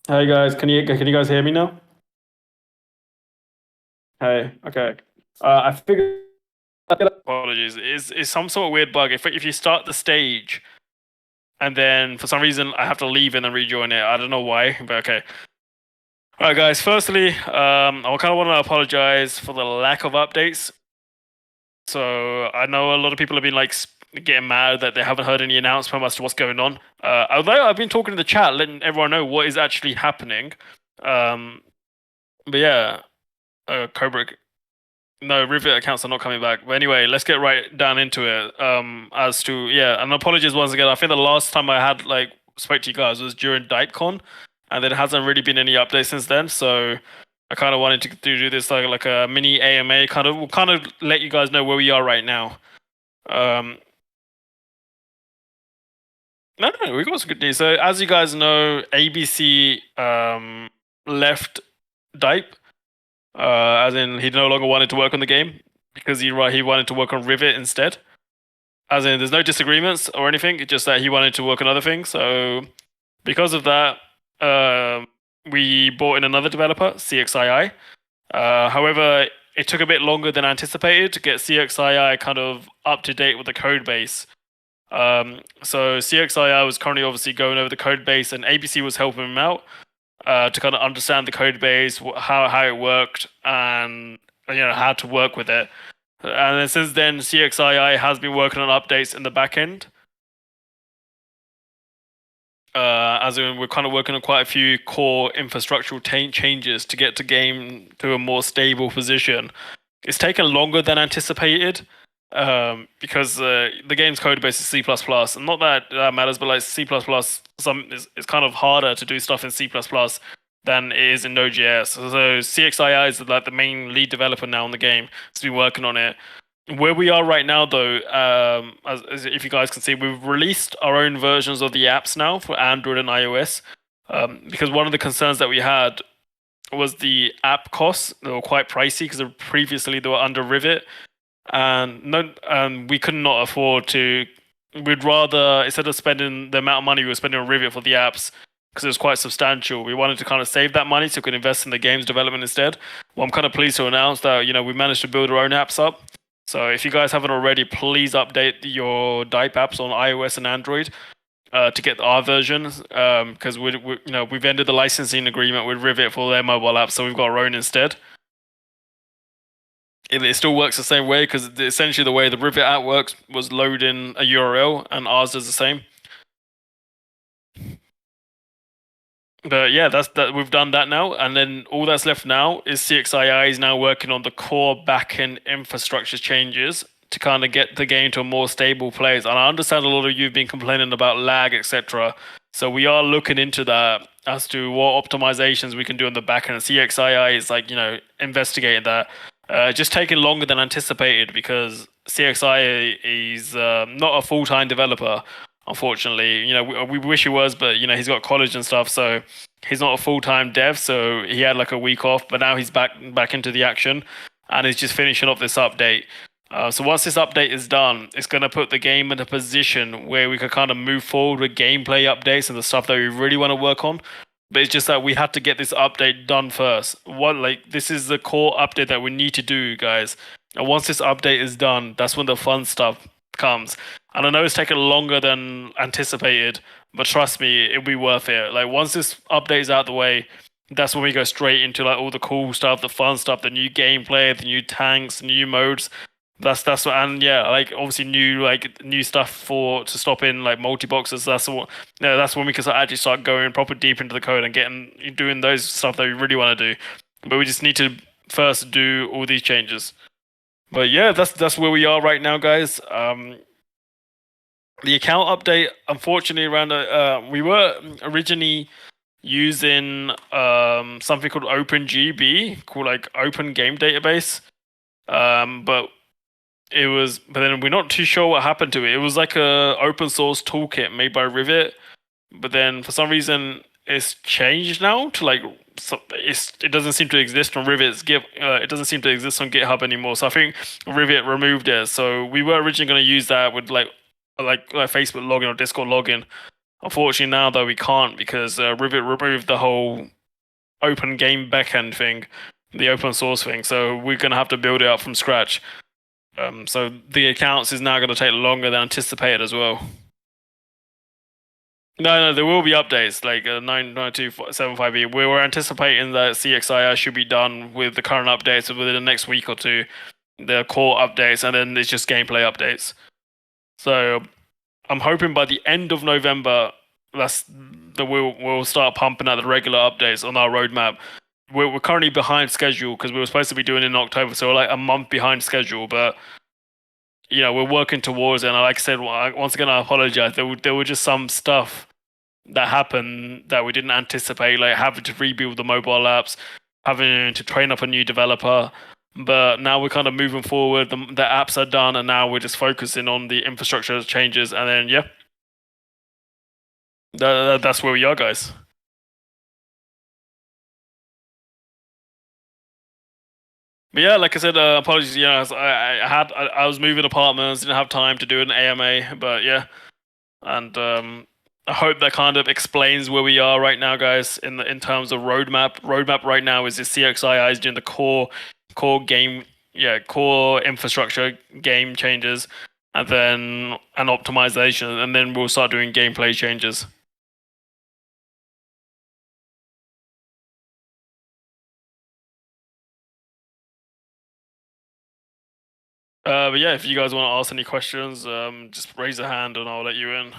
Hey guys, can you guys hear me now? Hey, okay. I figured. Apologies. Is some sort of weird bug. If you start the stage and then for some reason I have to leave and then rejoin it. I don't know why, but okay. All right, guys. Firstly, I kind of want to apologize for the lack of updates. So I know a lot of people have been like getting mad that they haven't heard any announcement as to what's going on. Although I've been talking in the chat, letting everyone know what is actually happening. Um, but yeah, Cobra. No, Rivet accounts are not coming back. But anyway, let's get right down into it. As to yeah, and apologies once again. I think the last time I had like spoke to you guys was during DiepCon, and there hasn't really been any updates since then. So I kind of wanted to do this like a mini AMA kind of. We'll kind of let you guys know where we are right now. Um, no, we got some good news. So as you guys know, ABC left Diep. As in he no longer wanted to work on the game because he wanted to work on Rivet instead. As in, there's no disagreements or anything. It's just that he wanted to work on other things. So because of that, we brought in another developer, CXII. However, it took a bit longer than anticipated to get CXII kind of up to date with the code base. So CXII was currently obviously going over the code base, and ABC was helping him out to kind of understand the code base, how it worked, and how to work with it. And then since then, CXII has been working on updates in the backend. As in, we're kind of working on quite a few core infrastructural changes to get the game to a more stable position. It's taken longer than anticipated because the game's code base is C++. And not that that matters, but like C++, it's kind of harder to do stuff in C++ than it is in Node.js. So CXII is like the main lead developer now on the game. It's been working on it. Where we are right now, though, as if you guys can see, we've released our own versions of the apps now for Android and iOS. Because one of the concerns that we had was the app costs. They were quite pricey because previously they were under Rivet, and no, we could not afford to. We'd rather instead of spending the amount of money we were spending on Rivet for the apps because it was quite substantial. We wanted to kind of save that money so we could invest in the game's development instead. Well, I'm kind of pleased to announce that we managed to build our own apps up. So if you guys haven't already, please update your Diep apps on iOS and Android to get our versions because we've ended the licensing agreement with Rivet for their mobile apps, so we've got our own instead. It still works the same way because essentially the way the Rivet app works was load in a URL, and ours does the same. But yeah, that's that. We've done that now, and then all that's left now is CXII is now working on the core backend infrastructure changes to kind of get the game to a more stable place. And I understand a lot of you've been complaining about lag, etc. So we are looking into that as to what optimizations we can do on the backend. CXII is like investigating that. Just taking longer than anticipated because CXI is not a full-time developer, unfortunately. We wish he was, but he's got college and stuff, so he's not a full-time dev. So he had like a week off, but now he's back into the action, and he's just finishing off this update. So once this update is done, it's going to put the game in a position where we could kind of move forward with gameplay updates and the stuff that we really want to work on. But it's just that we had to get this update done first. This is the core update that we need to do, guys. And once this update is done, that's when the fun stuff comes. And I know it's taken longer than anticipated, but trust me, it'll be worth it. Like once this update is out the way, that's when we go straight into like all the cool stuff, the fun stuff, the new gameplay, the new tanks, new modes. That's what, and yeah, like obviously new stuff for to stop in like multi boxes. That's when we can actually start going proper deep into the code and doing those stuff that we really want to do. But we just need to first do all these changes. But yeah, that's where we are right now, guys. The account update, unfortunately, around we were originally using something called OpenGB, called like Open Game Database. But but then we're not too sure what happened to it. It was like a open source toolkit made by Rivet, but then for some reason it's changed now to like it doesn't seem to exist on Rivet's Git. It doesn't seem to exist on GitHub anymore. So I think Rivet removed it. So we were originally going to use that with like Facebook login or Discord login. Unfortunately, now though we can't because Rivet removed the whole open game backend thing, the open source thing. So we're gonna have to build it up from scratch. So the accounts is now going to take longer than anticipated as well. No, there will be updates like 99275E. We were anticipating that CXIR should be done with the current updates within the next week or two, the core updates, and then it's just gameplay updates. So I'm hoping by the end of November, that's that we'll start pumping out the regular updates on our roadmap. We're currently behind schedule because we were supposed to be doing it in October, so we're like a month behind schedule. But we're working towards it. And like I said, once again, I apologize. There were just some stuff that happened that we didn't anticipate, like having to rebuild the mobile apps, having to train up a new developer. But now we're kind of moving forward. The apps are done, and now we're just focusing on the infrastructure changes. And then, yeah, that's where we are, guys. But yeah, like I said, apologies. I was moving apartments, didn't have time to do an AMA. But yeah, and I hope that kind of explains where we are right now, guys. In terms of roadmap, roadmap right now is the CXII is doing the core game, yeah, core infrastructure game changes, and then an optimization, and then we'll start doing gameplay changes. But yeah, if you guys want to ask any questions, just raise a hand and I'll let you in.